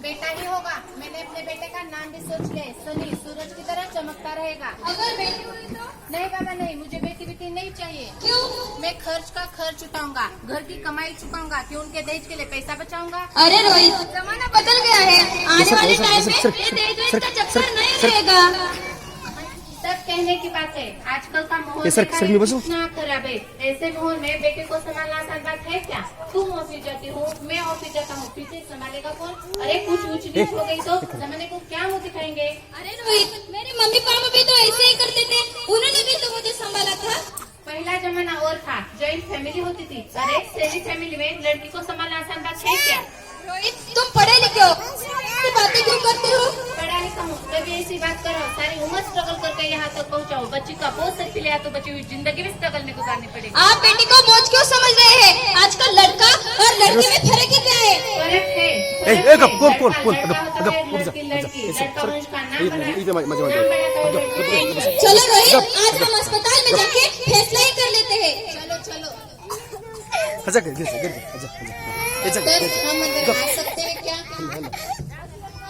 बेटा ही होगा। मैंने अपने बेटे का नाम भी सोच लिया है, सनी, सूरज की तरह चमकता रहेगा। अगर बेटी हुई तो? नहीं बाबा नहीं, मुझे बेटी बेटी नहीं चाहिए। क्यों? मैं खर्च का खर्च उठाऊंगा, घर की कमाई चुकाऊंगा, कि उनके दहेज के लिए पैसा बचाऊंगा। अरे रोहित, जमाना बदल गया है। आने वाले टाइम में ये दहेज का चक्कर नहीं रहेगा। सब कहने की बात है, आजकल का माहौल ये सर, देखा सर, है, मैं बसूं? कितना खराब है। ऐसे माहौल में बेटे को संभालना आसान बात है क्या? तुम ऑफिस जाती हो, मैं ऑफिस जाता हूँ, पीछे संभालेगा कौन? अरे कुछ ऊंच नीच हो गई तो जमाने को क्या मुंह दिखाएंगे? अरे रोहित, मेरे मम्मी पापा भी तो ऐसे ही करते थे, उन्होंने भी तो मुझे संभाला था। पहला जमाना और था, जॉइंट फैमिली होती थी। अरे सेमी फैमिली में लड़की को संभालना आसान बात है क्या? रोहित, तुम पढ़े लिखे हो, ऐसी बातें क्यों करते हो? पढ़ा लिखा हूँ तभी ऐसी बात करो। सारी उम्र स्ट्रगल करके यहाँ तक पहुँचाओ। बच्ची का बहुत सर लिया तो बची हुई जिंदगी भी स्ट्रगल में गुजारनी पड़ेगी। आप बेटी को बोझ क्यों समझ रहे हैं? आजकल लड़का और लड़की में फर्क ही क्या है? फर्क है। चलो रोहित, आज हम अस्पताल में जाके फैसला ही कर लेते हैं। चलो चलो। अच्छा सर, हम अंदर आ सकते हैं क्या?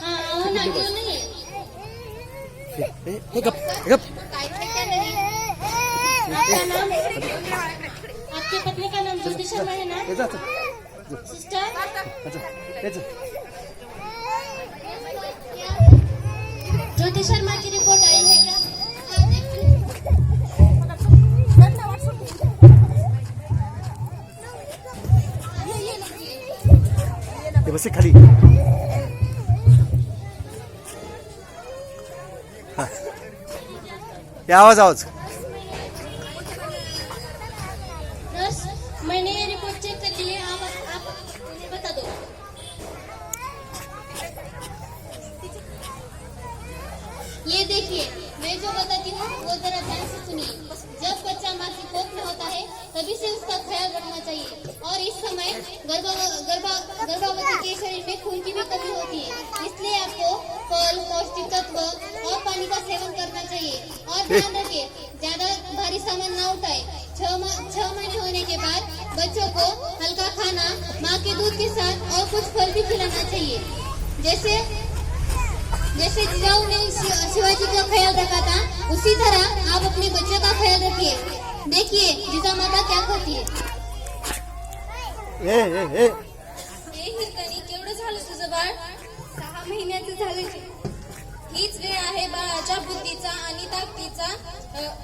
हाँ, ना क्यों नहीं? काय थे क्या नहीं? आपका नाम? आपके पत्नी का नाम ज्योति शर्मा है ना? सिस्टर, ज्योति शर्मा की रिपोर्ट आई है क्या? ये बस खाली हाँ ये आवाज नर्स, मैंने ये रिपोर्ट चेक कर ली है, आप मुझे बता दो। ये देखिए, मैं जो बताती हूँ वो जरा ध्यान से सुनिए। जब बच्चा माँ की कोख में होता है तभी से उसका ख्याल रखना चाहिए, और इस समय गर्भवती के शरीर में खून की भी कमी होती है। इसलिए आपको फल, पौष्टिक तत्व और पानी का सेवन करना चाहिए। और ध्यान रखिए, ज्यादा भारी सामान ना उठाए। 6 महीने होने के बाद बच्चों को हल्का खाना, माँ के दूध के साथ और कुछ फल भी खिलाना चाहिए। जैसे जिजाऊ ने शिवाजी का ख्याल रखा था, उसी तरह आप अपने बच्चे का ख्याल रखिए। देखिए जिजा माता क्या करती है। हिरकणी, केवढं झालं तुझं बाळ? 6 महिन्याचं झालं. हीच वेळ आहे बाळाच्या बुद्धीचा आणि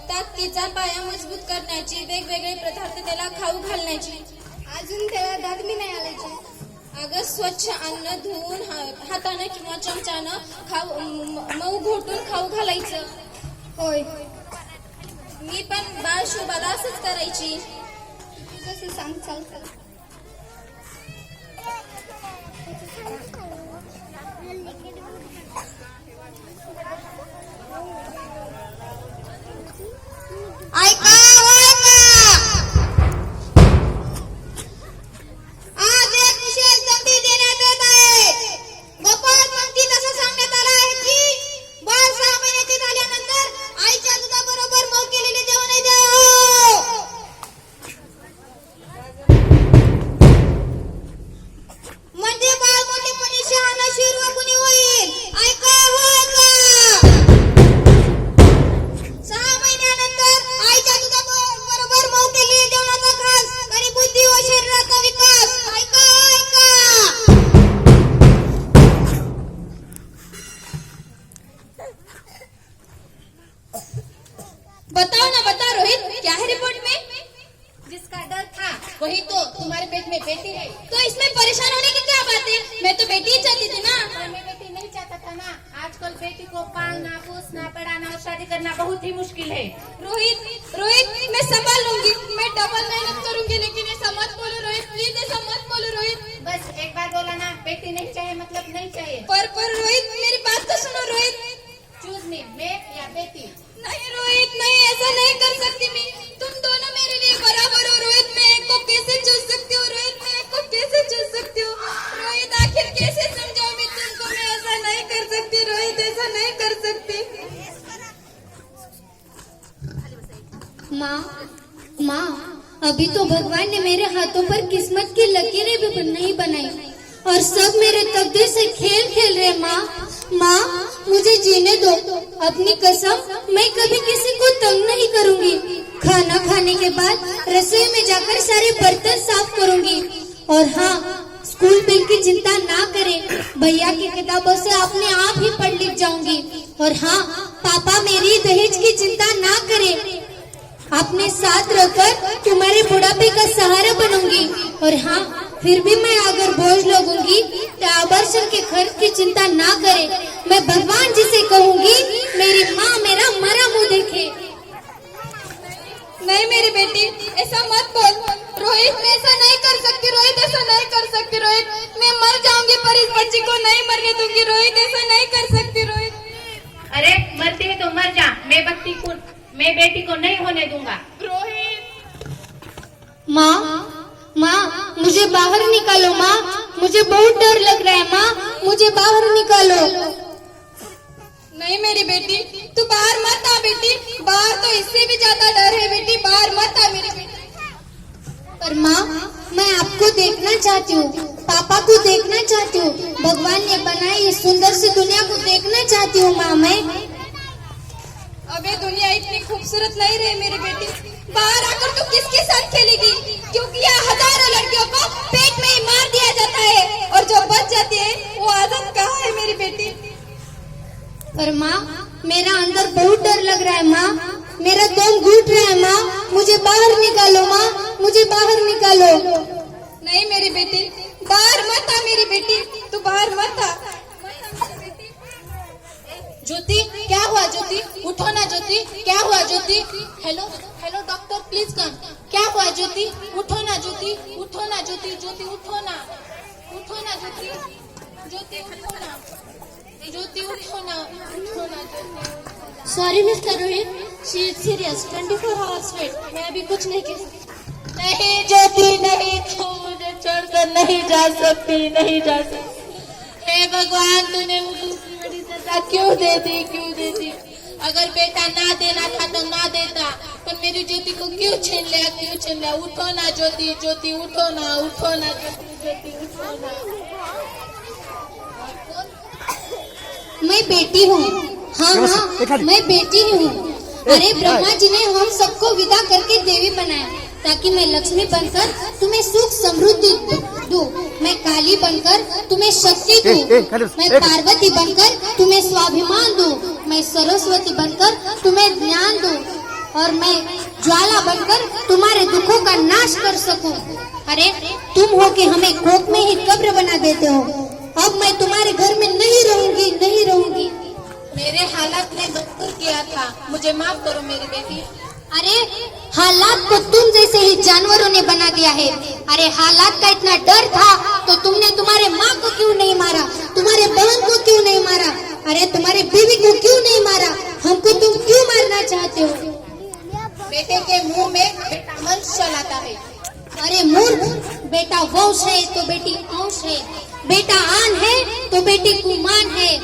ताकदीचा पाया मजबूत करण्याची. वेगवेगळे पदार्थ त्याला खाऊ घालण्याची. अजून त्याला दात मी नाही आल्याची. अगं, स्वच्छ अन्न धुवून हाताने किंवा चमच्यानं मऊ घोटून खाऊ घालायचं. होय, मी पण बाळ शोभाला असंच करायची. कसं सांग चालतं. ऐका आज एक विशेष संधी देण्यात येत आहे. गोपाळ पंक्तीत असं सांगण्यात आलं आहे की बाळ 6 महिन्याचे झाल्यानंतर आईच्या दुधाबरोबर मऊ केलेले जेवण द्यावं. म्हणजे बाळ मोठेपणी शहाणा, शूर व गुणी होईल. ऐका होय का? 6 महिन्यानंतर आईच्या दुधाबरोबर मऊ केलेल्या जेवणाचा खास आणि बुद्धी व शरीराचा विकास. ऐका ऐका. बताओ ना, बता रोहित, क्या है रिपोर्ट में? जिसका डर था वही तो तुम्हारे पेट में बेटी है। तो इसमें परेशान होने की क्या बात है? मैं तो बेटी ही चाहती थी ना। पर मैं बेटी नहीं चाहता था ना। आजकल बेटी को पालना, पोसना, पढ़ाना और शादी करना बहुत ही मुश्किल है। रोहित, मैं संभाल लूंगी। मैं डबल मेहनत करूंगी, लेकिन ऐसा मत बोलो रोहित, प्लीज ऐसा मत बोलो रोहित। बस एक बार बोला ना, बेटी नहीं चाहिए मतलब नहीं चाहिए। पर रोहित, मेरी बात तो सुनो रोहित। चूज मी, मैं या बेटी। नहीं रोहित, नहीं, ऐसा नहीं कर सकती मैं। तुम दोनों मेरे लिए बराबर हो रोहित। मैं एक को कैसे चूज सकती हूँ रोहित? मैं एक को कैसे चूज सकती हूँ रोहित? आखिर कैसे समझाऊं मैं तुमको? मैं ऐसा नहीं कर सकती रोहित, ऐसा नहीं कर सकती। माँ, अभी तो भगवान ने मेरे हाथों पर किस्मत की लकीरें भी नहीं बनाई, और सब मेरे तकदीर से खेल खेल अपनी कसम मैं कभी किसी को तंग नहीं करूंगी। खाना खाने के बाद रसोई में जाकर सारे बर्तन साफ करूंगी। और हाँ, स्कूल बिल की चिंता ना करें, भैया की किताबों से अपने आप ही पढ़ लिख जाऊंगी। और हाँ, पापा मेरी दहेज की चिंता ना करें, अपने साथ रहकर तुम्हारे बुढ़ापे का सहारा बनूंगी। और हाँ, फिर भी मैं अगर बोझ लगूंगी तो आभूषण के खर्च की चिंता ना करें, मैं भगवान जी से कहूंगी मेरी माँ मेरा मरा मुंह देखे। नहीं मेरी बेटी, ऐसा मत बोल। रोहित, मैं ऐसा नहीं कर सकती। रोहित, ऐसा नहीं कर सकती। रोहित, मैं मर जाऊंगी पर इस बच्ची को नहीं मरने दूंगी। रोहित, ऐसा नहीं कर सकती। रोहित, अरे मरती है तो मर जा, मैं बेटी को नहीं होने दूंगा। रोहित, माँ, मुझे बाहर निकालो। माँ, मुझे बहुत डर लग रहा है। माँ, मुझे बाहर निकालो। नहीं मेरी बेटी, तू बाहर मत आ बेटी। बाहर तो इससे भी ज्यादा डर है बेटी। बाहर मत आ मेरी बेटी। पर माँ, मैं आपको देखना चाहती हूँ, पापा को देखना चाहती हूँ, भगवान ने बनाई इस सुंदर सी दुनिया को देखना चाहती हूँ। माँ, मैं अबे दुनिया इतनी खूबसूरत नहीं रही मेरी बेटी। बाहर आकर तू किसके साथ खेलेगी? क्योंकि यहाँ हजारों लड़कियों को पेट में ही मार दिया जाता है और जो बच जाती है वो आजाद कहाँ है मेरी बेटी? पर माँ, मेरा अंदर बहुत डर लग रहा है। माँ, मेरा दम घुट रहा है। माँ, मुझे बाहर निकालो। माँ, मुझे बाहर निकालो। नहीं मेरी बेटी, बाहर मत आ मेरी बेटी, तू बाहर मत आ। ज्योति, क्या हुआ ज्योति? उठो ना ज्योति, क्या हुआ Jyoti? Hello hello doctor, please come. क्या हुआ ज्योति? उठो ना ज्योति, उठो ना ज्योति, ज्योति उठो ना, उठो ना ज्योति, ज्योति उठो ना, ज्योति उठो ना, उठो ना Jyoti. Sorry mister Rohit, she is serious, 24 hours wait, मैं अभी कुछ नहीं कह सकती। नहीं ज्योति नहीं, तू मुझे छोड़कर नहीं जा सकती, नहीं जा सकती। हे भगवान, तूने मुझे इतनी बड़ी सजा क्यों दे दी, क्यों दे दी? अगर बेटा ना देना था तो ना देता, पर मेरी ज्योति को क्यों छीन लिया, क्यों छीन लिया? उठो ना ज्योति, ज्योति उठो ना, उठो ना ज्योति, ज्योति उठो ना। मैं बेटी हूँ। हाँ हाँ, मैं बेटी हूँ। अरे ब्रह्मा जी ने हम सबको विदा करके देवी बनाया ताकि मैं लक्ष्मी बनकर तुम्हें सुख समृद्धि दूं, मैं काली बनकर तुम्हें शक्ति दूं, मैं पार्वती बनकर तुम्हें स्वाभिमान दूं, मैं सरस्वती बनकर तुम्हें ज्ञान दूं और मैं ज्वाला बनकर तुम्हारे दुखों का नाश कर सकूं। अरे तुम हो कि हमें कोख में ही कब्र बना देते हो। अब मैं तुम्हारे घर में नहीं रहूंगी, नहीं रहूंगी। मेरे हालात ने मजबूर किया था, मुझे माफ करो मेरी बेटी। अरे हालात को तुम जैसे ही जानवरों ने बना दिया है। अरे हालात का इतना डर था तो तुमने तुम्हारे माँ को क्यों नहीं मारा, तुम्हारे बहन को क्यों नहीं मारा, अरे तुम्हारे बीवी को क्यों नहीं मारा, हमको तुम क्यों मारना चाहते हो? बेटे के मुंह में बेटा वंश चलाता है। अरे मूर्ख, बेटा वंश है तो बेटी अंश है, बेटा आन है तो बेटी कुमान है,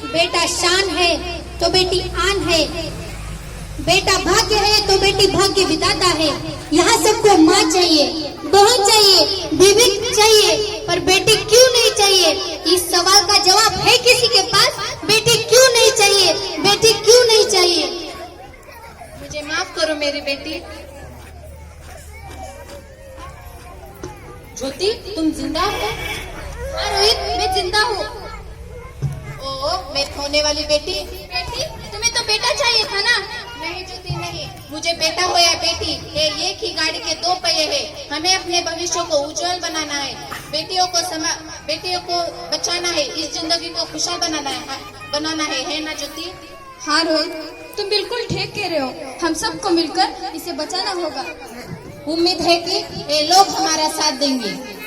बेटा शान है तो बेटी आन है, बेटा भाग्य है तो बेटी भाग्य विधाता है। यहाँ सबको माँ चाहिए, बहन चाहिए, बीवी चाहिए, पर बेटी क्यों नहीं चाहिए? इस सवाल का जवाब है किसी के पास? बेटी क्यों नहीं चाहिए, बेटी क्यों नहीं चाहिए? मुझे माफ करो मेरी बेटी। ज्योति, तुम जिंदा हो? हाँ रोहित, मैं जिंदा हूँ। ओ मेरी होने वाली बेटी। बेटी, तुम्हें तो बेटा चाहिए था ना? नहीं ज्योति नहीं, मुझे बेटा हो या बेटी, ये एक ही गाड़ी के दो पहिए हैं। हमें अपने भविष्य को उज्जवल बनाना है, बेटियों को बचाना है, इस जिंदगी को खुशहाल बनाना है ना ज्योति? हाँ रोहित, तुम बिल्कुल ठीक कह रहे हो। हम सबको मिलकर इसे बचाना होगा। उम्मीद है कि ये लोग हमारा साथ देंगे।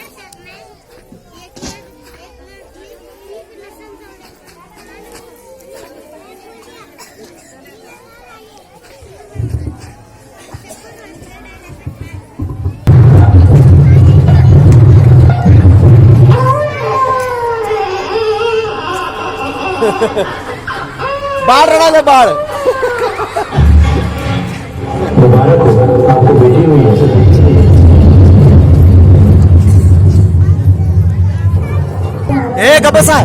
बाढ़ रहा है, बाढ़। मुबारक हो, आपको बेटी हुई है। गबसा